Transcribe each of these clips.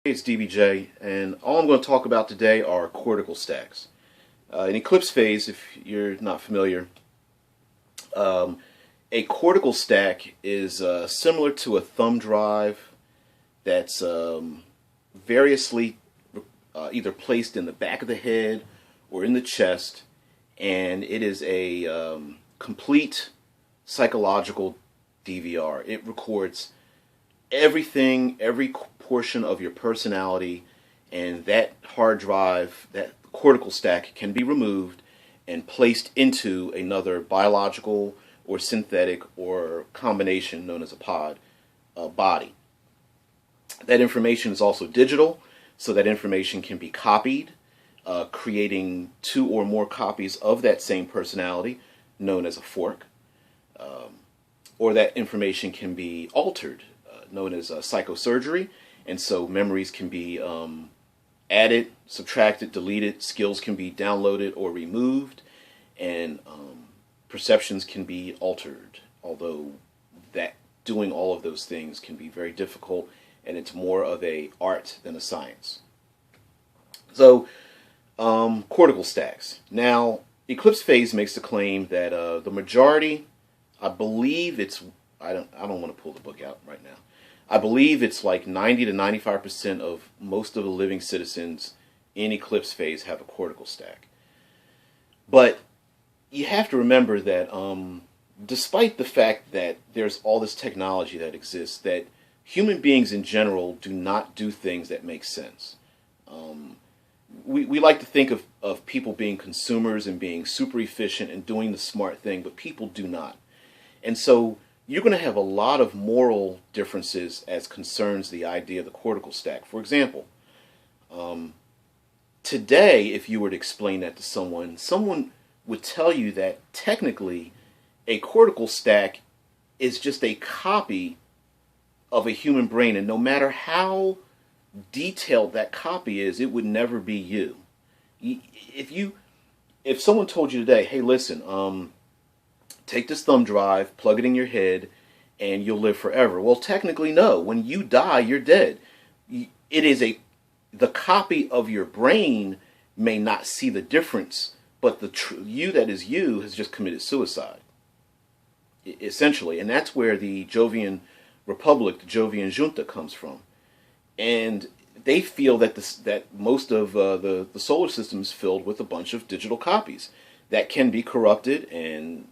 Hey, it's DBJ, and all I'm going to talk about today are cortical stacks. In Eclipse Phase, if you're not familiar, um, a cortical stack is similar to a thumb drive that's variously either placed in the back of the head or in the chest, and it is a complete psychological DVR. It records everything, every portion of your personality, and that hard drive, that cortical stack, can be removed and placed into another biological or synthetic or combination known as a pod body. That information is also digital, so that information can be copied, creating two or more copies of that same personality, known as a fork, or that information can be altered, known as psychosurgery, and so memories can be added, subtracted, deleted, skills can be downloaded or removed, and perceptions can be altered, although that doing all of those things can be very difficult, and it's more of a art than a science. So, cortical stacks. Now, Eclipse Phase makes the claim that the majority, I believe it's, I don't want to pull the book out right now. I believe it's like 90 to 95% of most of the living citizens in Eclipse Phase have a cortical stack. But you have to remember that despite the fact that there's all this technology that exists, that human beings in general do not do things that make sense. We like to think of people being consumers and being super efficient and doing the smart thing, but people do not. And so you're going to have a lot of moral differences as concerns the idea of the cortical stack. For example, today, if you were to explain that to someone, someone would tell you that technically a cortical stack is just a copy of a human brain, and no matter how detailed that copy is, it would never be you. If someone told you today, hey, listen, take this thumb drive, plug it in your head, and you'll live forever. Well, technically, no. When you die, you're dead. It is the copy of your brain may not see the difference, but the you that is you has just committed suicide, essentially. And that's where the Jovian Republic, the Jovian Junta, comes from. And they feel that that most of the solar system is filled with a bunch of digital copies that can be corrupted and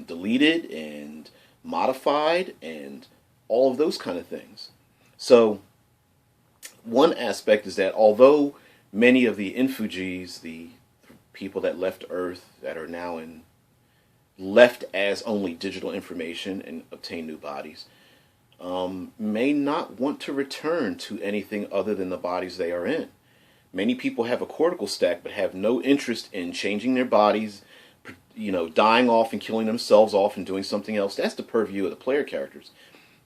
deleted and modified and all of those kind of things. So one aspect is that although many of the infugis, the people that left Earth that are now left as only digital information and obtain new bodies, may not want to return to anything other than the bodies they are in. Many people have a cortical stack but have no interest in changing their bodies, dying off and killing themselves off and doing something else. That's the purview of the player characters.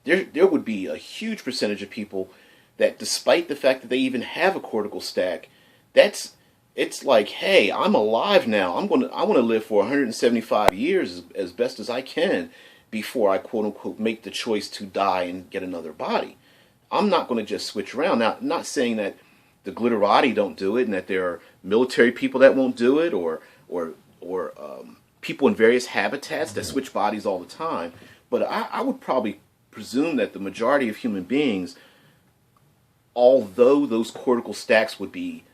There would be a huge percentage of people that, despite the fact that they even have a cortical stack, it's like, hey, I'm alive now. I want to live for 175 years as best as I can before I quote unquote make the choice to die and get another body. I'm not going to just switch around. Now, I'm not saying that the glitterati don't do it and that there are military people that won't do it, or people in various habitats that switch bodies all the time. But I would probably presume that the majority of human beings, although those cortical stacks would be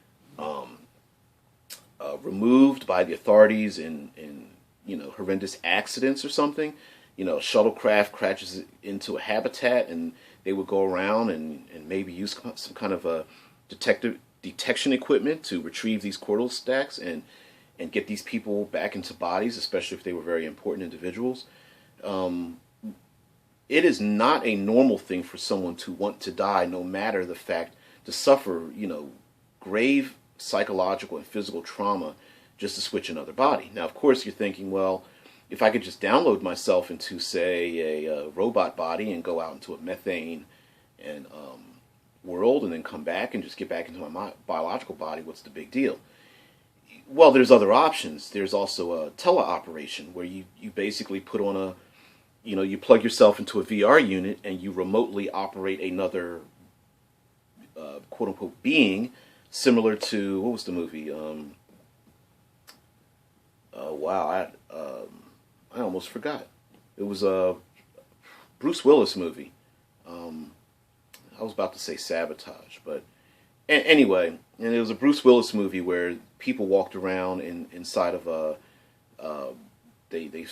removed by the authorities in horrendous accidents or something, a shuttlecraft crashes into a habitat and they would go around and maybe use some kind of a detection equipment to retrieve these cortical stacks and get these people back into bodies, especially if they were very important individuals. It is not a normal thing for someone to want to die, no matter the fact, to suffer, grave psychological and physical trauma just to switch another body. Now, of course, you're thinking, well, if I could just download myself into, say, a robot body and go out into a methane and world and then come back and just get back into my biological body, what's the big deal? Well, there's other options. There's also a teleoperation where you basically put on you plug yourself into a VR unit and you remotely operate another quote unquote being, similar to, what was the movie? Wow, I almost forgot. It was a Bruce Willis movie. I was about to say Sabotage, but anyway, and it was a Bruce Willis movie where people walked around inside of a they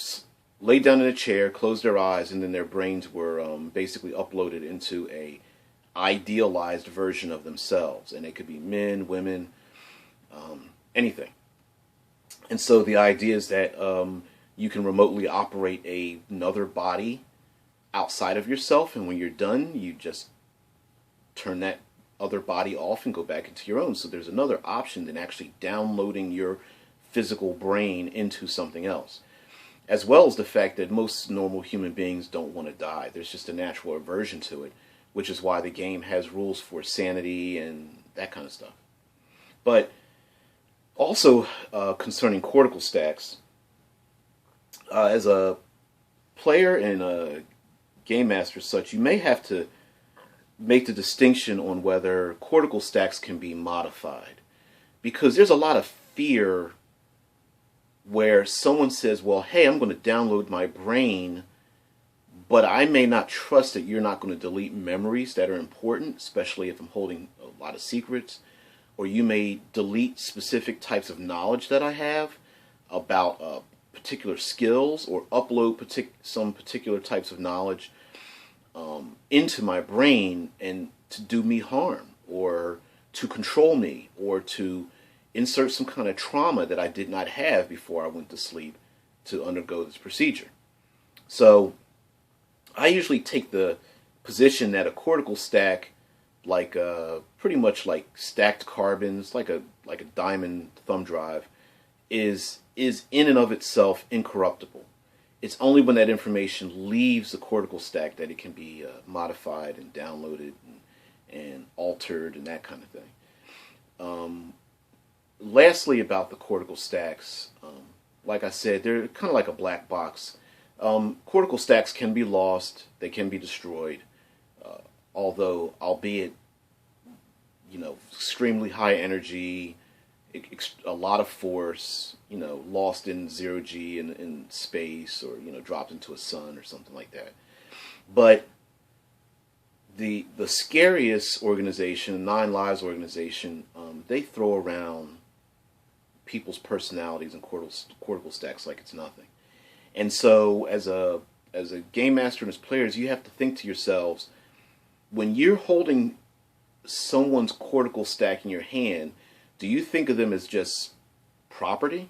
laid down in a chair, closed their eyes, and then their brains were basically uploaded into a idealized version of themselves, and it could be men, women, anything. And so the idea is that you can remotely operate another body outside of yourself, and when you're done, you just turn that other body off and go back into your own. So there's another option than actually downloading your physical brain into something else. As well as the fact that most normal human beings don't want to die. There's just a natural aversion to it, which is why the game has rules for sanity and that kind of stuff. But also concerning cortical stacks, as a player and a game master as such, you may have to make the distinction on whether cortical stacks can be modified. Because there's a lot of fear where someone says, well, hey, I'm going to download my brain, but I may not trust that you're not going to delete memories that are important, especially if I'm holding a lot of secrets. Or you may delete specific types of knowledge that I have about particular skills, or upload some particular types of knowledge into my brain and to do me harm, or to control me, or to insert some kind of trauma that I did not have before I went to sleep to undergo this procedure. So I usually take the position that a cortical stack, like pretty much like stacked carbons, like a diamond thumb drive, is in and of itself incorruptible. It's only when that information leaves the cortical stack that it can be modified and downloaded and altered and that kind of thing. Lastly, about the cortical stacks, like I said, they're kind of like a black box. Cortical stacks can be lost, they can be destroyed, although, albeit, extremely high energy, a lot of force, lost in zero G in space, or dropped into a sun or something like that. But the scariest organization, Nine Lives organization, they throw around people's personalities and cortical stacks like it's nothing. And so as a game master and as players, you have to think to yourselves, when you're holding someone's cortical stack in your hand, do you think of them as just property?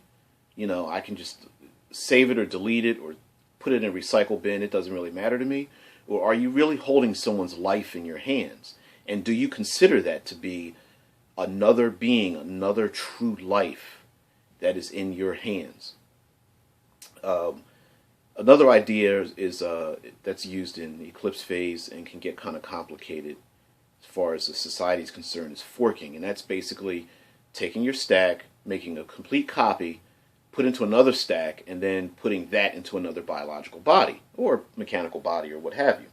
I can just save it or delete it or put it in a recycle bin, it doesn't really matter to me? Or are you really holding someone's life in your hands? And do you consider that to be another being, another true life that is in your hands? Another idea is that's used in the Eclipse Phase and can get kind of complicated as far as the society is concerned, is forking. And that's basically taking your stack, making a complete copy, put into another stack, and then putting that into another biological body or mechanical body or what have you.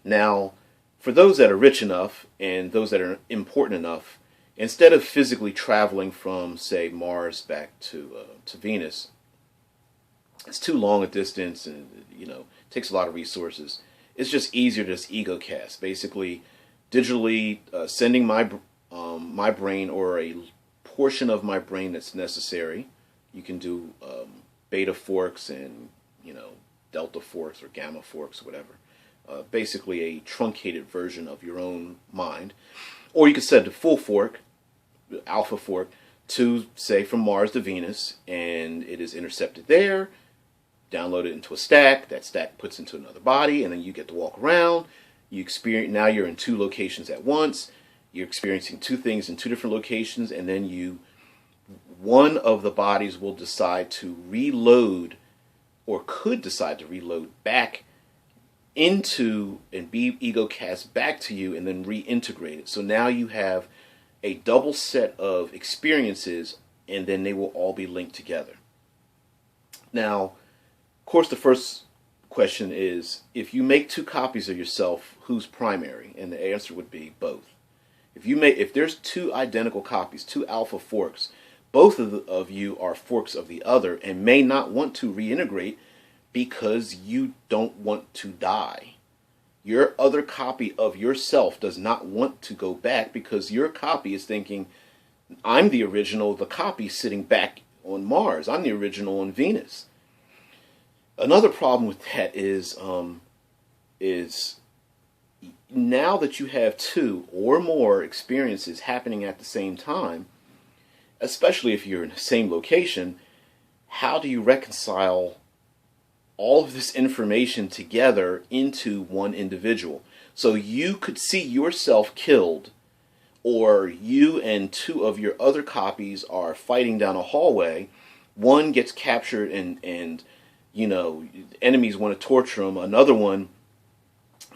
Now, for those that are rich enough and those that are important enough, instead of physically traveling from, say, Mars back to Venus, it's too long a distance and takes a lot of resources. It's just easier to just ego cast, basically digitally sending my brain, or a portion of my brain that's necessary. You can do beta forks and delta forks or gamma forks, whatever. Basically a truncated version of your own mind. Or you could send a full fork, alpha fork, to, say, from Mars to Venus, and it is intercepted there, download it into a stack, that stack puts into another body, and then you get to walk around. Now you're in two locations at once, you're experiencing two things in two different locations, and then one of the bodies will decide to reload, or could decide to reload back into and be ego cast back to you and then reintegrate it. So now you have a double set of experiences, and then they will all be linked together. Now, of course, the first question is, if you make two copies of yourself, who's primary? And the answer would be both. If there's two identical copies, two alpha forks, both of you are forks of the other and may not want to reintegrate because you don't want to die. Your other copy of yourself does not want to go back because your copy is thinking, I'm the original, the copy sitting back on Mars. I'm the original on Venus. Another problem with that is now that you have two or more experiences happening at the same time, especially if you're in the same location, how do you reconcile all of this information together into one individual? So you could see yourself killed, or you and two of your other copies are fighting down a hallway. One gets captured and enemies want to torture him. Another one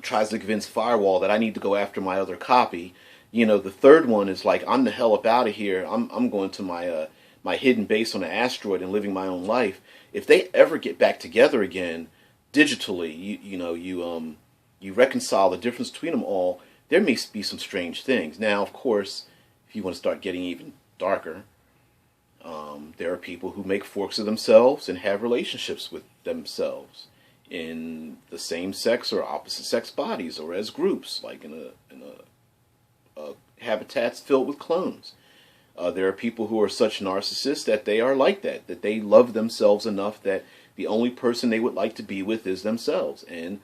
tries to convince Firewall that I need to go after my other copy. The third one is like, I'm the hell up out of here. I'm going to my hidden base on an asteroid and living my own life. If they ever get back together again, digitally, you reconcile the difference between them all. There may be some strange things. Now, of course, if you want to start getting even darker, there are people who make forks of themselves and have relationships with themselves in the same sex or opposite sex bodies, or as groups, like in a habitats filled with clones. There are people who are such narcissists that they are like that they love themselves enough that the only person they would like to be with is themselves. And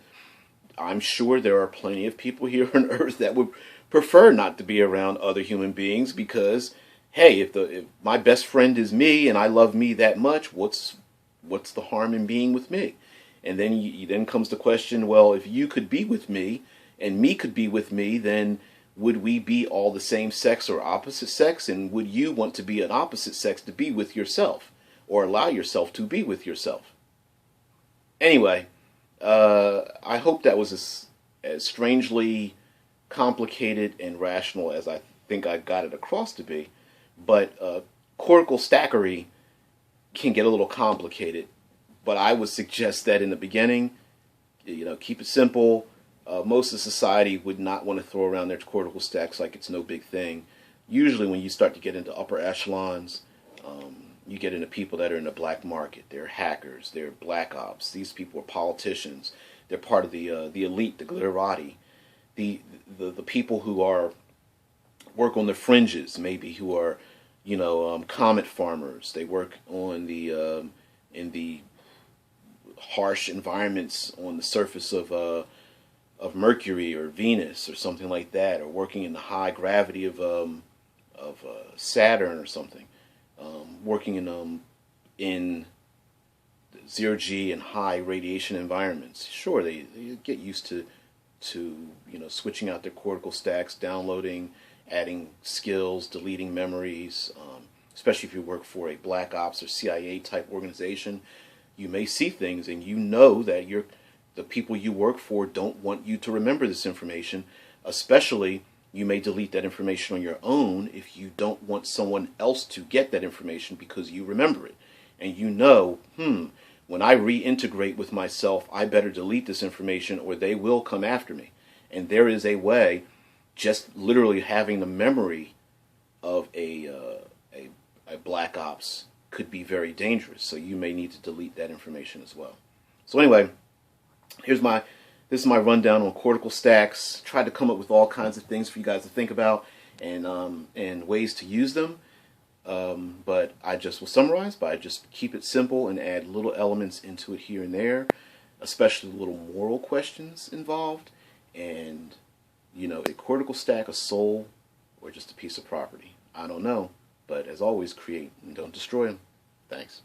I'm sure there are plenty of people here on Earth that would prefer not to be around other human beings because, hey, if my best friend is me and I love me that much, what's the harm in being with me? And then then comes the question, well, if you could be with me and me could be with me, then would we be all the same sex or opposite sex? And would you want to be an opposite sex to be with yourself, or allow yourself to be with yourself? Anyway, I hope that was as strangely complicated and rational as I think I got it across to be. But cortical stackery can get a little complicated. But I would suggest that in the beginning, keep it simple. Most of society would not want to throw around their cortical stacks like it's no big thing. Usually when you start to get into upper echelons, you get into people that are in the black market. They're hackers. They're black ops. These people are politicians. They're part of the elite, the glitterati. The people who work on the fringes, maybe, who are comet farmers. They work on in the harsh environments on the surface of Mercury or Venus or something like that, or working in the high gravity of Saturn or something, working in 0G and high radiation environments. Sure, they get used to switching out their cortical stacks, downloading, adding skills, deleting memories. Especially if you work for a black ops or CIA type organization, you may see things and that the people you work for don't want you to remember this information. Especially, you may delete that information on your own if you don't want someone else to get that information because you remember it. And when I reintegrate with myself, I better delete this information or they will come after me. And there is a way, just literally having the memory of a black ops could be very dangerous. So you may need to delete that information as well. So anyway, this is my rundown on cortical stacks. Tried to come up with all kinds of things for you guys to think about and ways to use them. But I just will summarize by just keep it simple and add little elements into it here and there, especially little moral questions involved. And a cortical stack, a soul, or just a piece of property. I don't know. But as always, create and don't destroy them. Thanks.